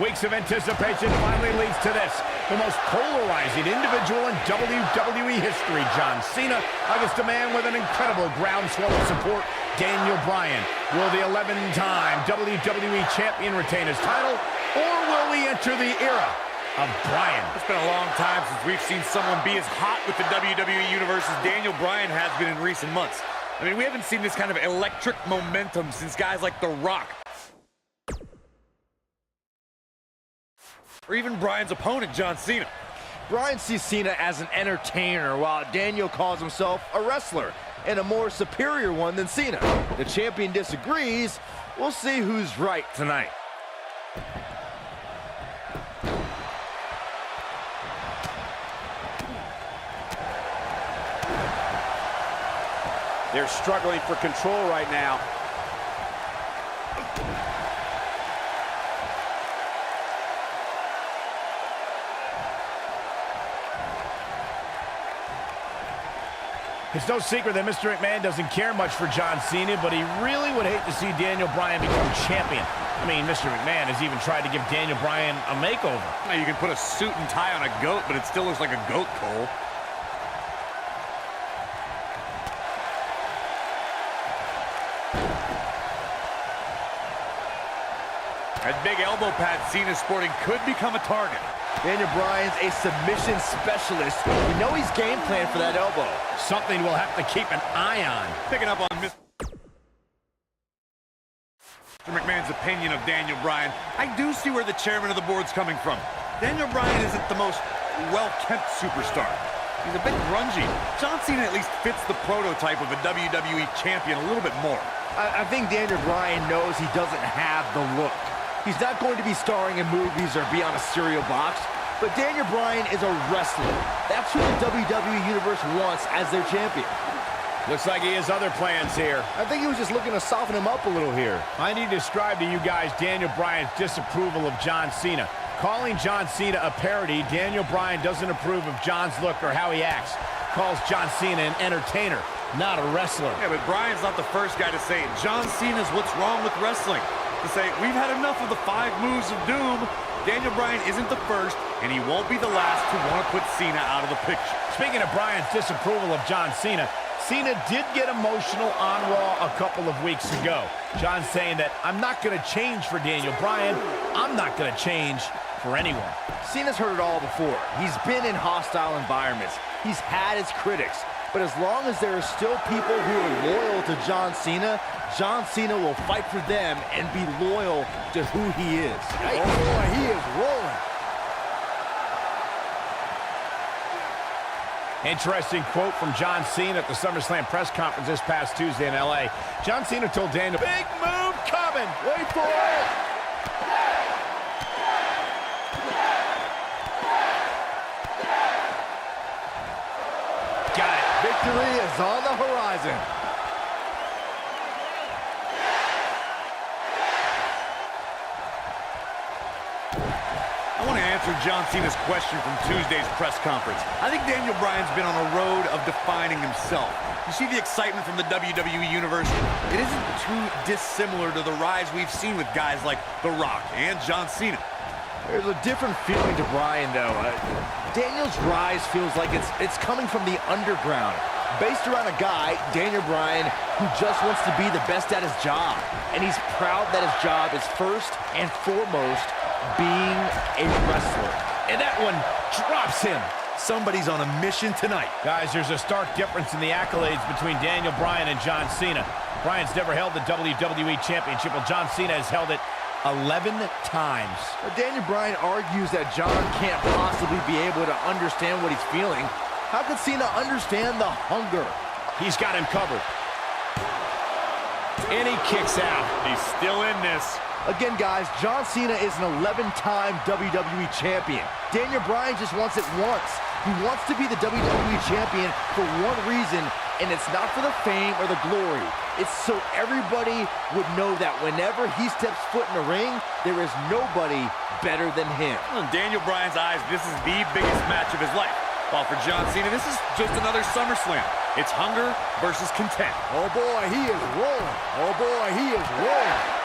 Weeks of anticipation finally leads to this. The most polarizing individual in WWE history, John Cena, against a man with an incredible groundswell of support, Daniel Bryan. Will the 11-time WWE Champion retain his title, or will we enter the era of Bryan? It's been a long time since we've seen someone be as hot with the WWE Universe as Daniel Bryan has been in recent months. I mean, we haven't seen this kind of electric momentum since guys like The Rock, or even Bryan's opponent, John Cena. Bryan sees Cena as an entertainer, while Daniel calls himself a wrestler, and a more superior one than Cena. The champion disagrees. We'll see who's right tonight. They're struggling for control right now. It's no secret that Mr. McMahon doesn't care much for John Cena, but he really would hate to see Daniel Bryan become champion. I mean, Mr. McMahon has even tried to give Daniel Bryan a makeover. Now, you can put a suit and tie on a goat, but it still looks like a goat, Cole. That big elbow pad Cena's sporting could become a target. Daniel Bryan's a submission specialist. We know he's game planned for that elbow. Something we'll have to keep an eye on. Picking up on Mr. McMahon's opinion of Daniel Bryan, I do see where the chairman of the board's coming from. Daniel Bryan isn't the most well-kept superstar. He's a bit grungy. John Cena at least fits the prototype of a WWE champion a little bit more. I think Daniel Bryan knows he doesn't have the look. He's not going to be starring in movies or be on a cereal box, but Daniel Bryan is a wrestler. That's who the WWE Universe wants as their champion. Looks like he has other plans here. I think he was just looking to soften him up a little here. I need to describe to you guys Daniel Bryan's disapproval of John Cena. Calling John Cena a parody, Daniel Bryan doesn't approve of John's look or how he acts. Calls John Cena an entertainer, not a wrestler. Yeah, but Bryan's not the first guy to say it. John Cena's what's wrong with wrestling. To say, we've had enough of the 5 moves of doom. Daniel Bryan isn't the first, and he won't be the last to want to put Cena out of the picture. Speaking of Bryan's disapproval of John Cena, Cena did get emotional on Raw a couple of weeks ago. John saying that, I'm not going to change for Daniel Bryan. I'm not going to change for anyone. Cena's heard it all before. He's been in hostile environments. He's had his critics. But as long as there are still people who are loyal to John Cena will fight for them and be loyal to who he is. Oh boy, he is rolling. Interesting quote from John Cena at the SummerSlam press conference this past Tuesday in LA. John Cena told Daniel, big move coming, wait for it. Got it. Victory is on the horizon. I want to answer John Cena's question from Tuesday's press conference. I think Daniel Bryan's been on a road of defining himself. You see the excitement from the WWE Universe? It isn't too dissimilar to the rise we've seen with guys like The Rock and John Cena. There's a different feeling to Bryan, though. Daniel's rise feels like it's coming from the underground, based around a guy, Daniel Bryan, who just wants to be the best at his job. And he's proud that his job is first and foremost being a wrestler. And that one drops him. Somebody's on a mission tonight. Guys, there's a stark difference in the accolades between Daniel Bryan and John Cena. Bryan's never held the WWE Championship, while John Cena has held it 11 times. Daniel Bryan argues that John can't possibly be able to understand what he's feeling. How could Cena understand the hunger? He's got him covered. And he kicks out. He's still in this. Again, guys, John Cena is an 11-time WWE champion. Daniel Bryan just wants it once. He wants to be the WWE champion for one reason, and it's not for the fame or the glory. It's so everybody would know that whenever he steps foot in the ring, there is nobody better than him. In Daniel Bryan's eyes, this is the biggest match of his life. While for John Cena, this is just another SummerSlam. It's hunger versus content. Oh boy, he is rolling. Oh boy, he is rolling.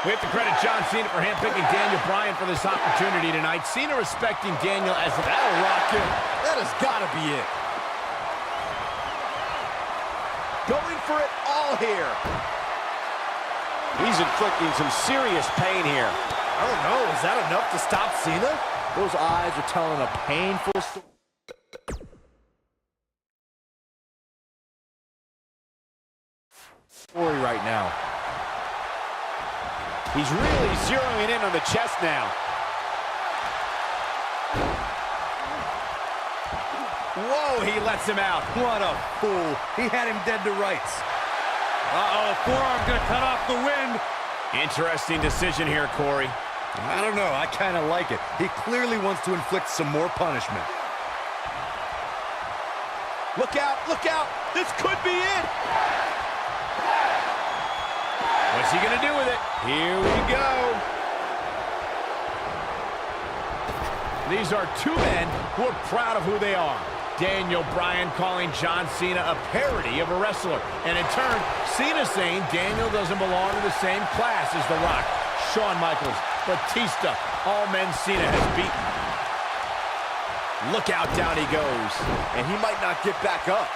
We have to credit John Cena for handpicking Daniel Bryan for this opportunity tonight. Cena respecting Daniel as that'll rock him. That has got to be it. Going for it all here. He's inflicting some serious pain here. I don't know. Is that enough to stop Cena? Those eyes are telling a painful story right now. He's really zeroing in on the chest now. Whoa, he lets him out. What a fool. He had him dead to rights. Uh-oh, forearm gonna cut off the wind. Interesting decision here, Corey. I don't know, I kind of like it. He clearly wants to inflict some more punishment. Look out, look out. This could be it. What's he gonna do with it? Here we go. These are two men who are proud of who they are. Daniel Bryan calling John Cena a parody of a wrestler. And in turn, Cena saying Daniel doesn't belong in the same class as The Rock, Shawn Michaels, Batista, all men Cena has beaten. Look out, down he goes. And he might not get back up.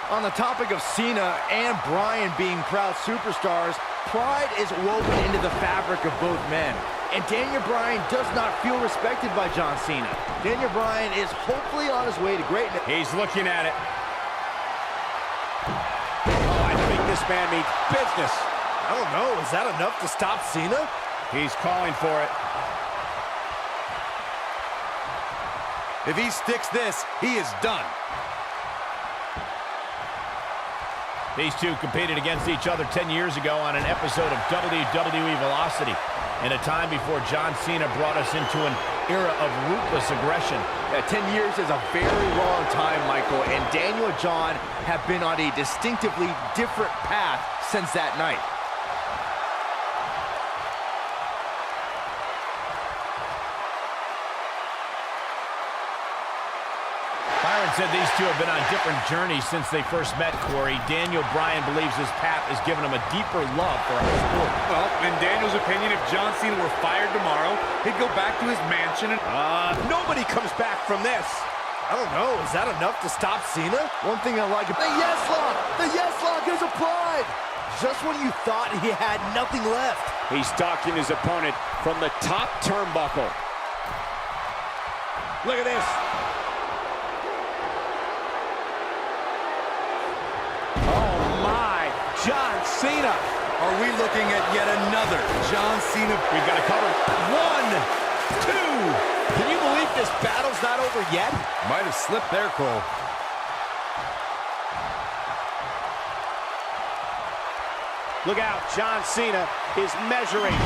On the topic of Cena and Bryan being proud superstars, pride is woven into the fabric of both men. And Daniel Bryan does not feel respected by John Cena. Daniel Bryan is hopefully on his way to greatness. He's looking at it. Oh, I think this man means business. I don't know, is that enough to stop Cena? He's calling for it. If he sticks this, he is done. These two competed against each other 10 years ago on an episode of WWE Velocity, in a time before John Cena brought us into an era of ruthless aggression. Yeah, 10 years is a very long time, Michael, and Daniel and John have been on a distinctively different path since that night. Byron said these two have been on different journeys since they first met, Corey. Daniel Bryan believes his path has given him a deeper love for our sport. Well, in Daniel's opinion, if John Cena were fired tomorrow, he'd go back to his mansion and... Nobody comes back from this. I don't know, is that enough to stop Cena? One thing I like about the yes lock! The yes lock is applied! Just when you thought he had nothing left. He's stalking his opponent from the top turnbuckle. Look at this. Oh my, John Cena. Are we looking at yet another John Cena? We've got it covered. 1, 2. Can you believe this battle's not over yet? Might have slipped there, Cole. Look out, John Cena is measuring.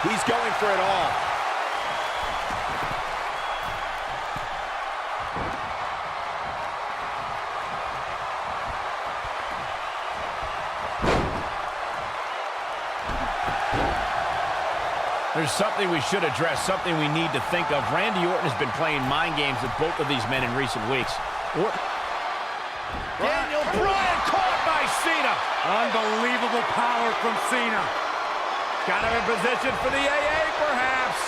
He's going for it all. There's something we should address, something we need to think of. Randy Orton has been playing mind games with both of these men in recent weeks. Daniel Bryan caught by Cena. Unbelievable power from Cena. Got him in position for the AA, perhaps.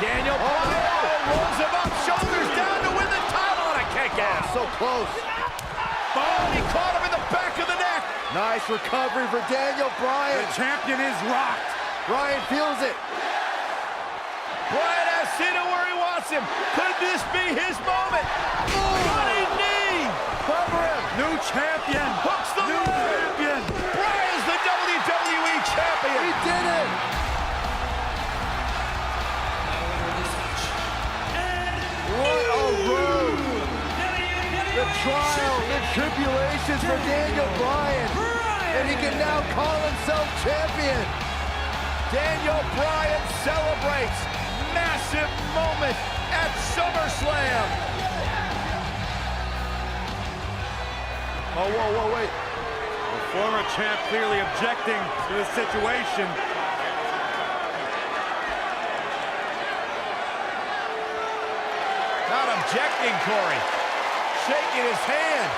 Daniel Bryan rolls him up, shoulders down to win the title, and a kick out. So close. Oh, he caught him in the back of the neck. Nice recovery for Daniel Bryan. The champion is rocked. Bryan feels it. Bryan has Cena where he wants him. Could this be his moment? Running knee. Cover him. New champion. Hooks the New leg. champion. Bryan's the WWE champion. He did it. What a road. The trial, the tribulations for Daniel Bryan. And he can now call himself champion. Daniel Bryan celebrates massive moment at SummerSlam. Oh, whoa, wait. The former champ clearly objecting to the situation. Not objecting, Corey. shaking his hand.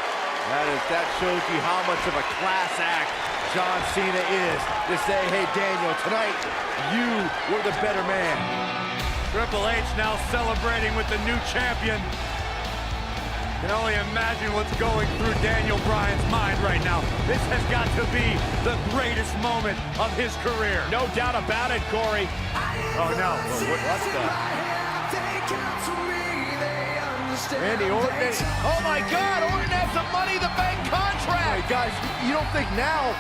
That shows you how much of a class act John Cena is to say, hey, Daniel, tonight you were the better man. Triple H now celebrating with the new champion. Can only imagine what's going through Daniel Bryan's mind right now. This has got to be the greatest moment of his career. No doubt about it, Corey. Oh, no. What's that? Randy Orton. Oh, my God, Orton has a Money in the Bank contract. Hey, guys, you don't think now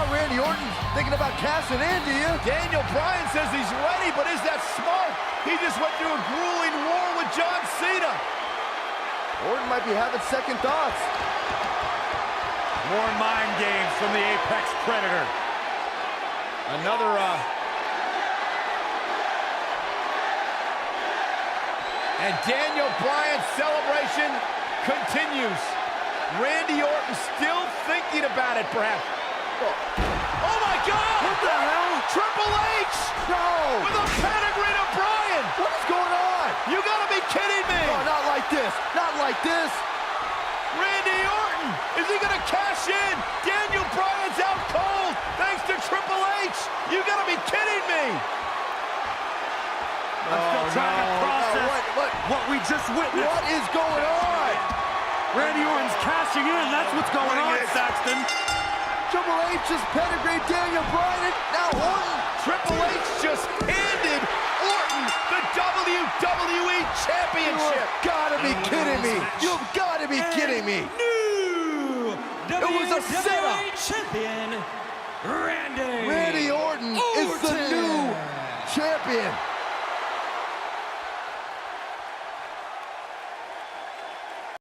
Randy Orton's thinking about cashing in, do you? Daniel Bryan says he's ready, but is that smart? He just went through a grueling war with John Cena. Orton might be having second thoughts. More mind games from the Apex Predator. Another, And Daniel Bryan's celebration continues. Randy Orton still thinking about it, perhaps. Oh, my God! What the hell? Triple H! No! With a pedigree to Bryan! What is going on? You gotta be kidding me! Oh, not like this. Not like this. Randy Orton! Is he gonna cash in? Daniel Bryan's out cold thanks to Triple H! You gotta be kidding me! I'm still trying to process what we just witnessed. What is going on? Randy Orton's cashing in. That's what's going on, Saxton. Triple H just pedigreed Daniel Bryan, and now Orton. Triple H just handed Orton the WWE Championship! You've gotta be kidding me! You've gotta be kidding me! New It was a setup. WWE champion, Randy Randy Orton is the new champion.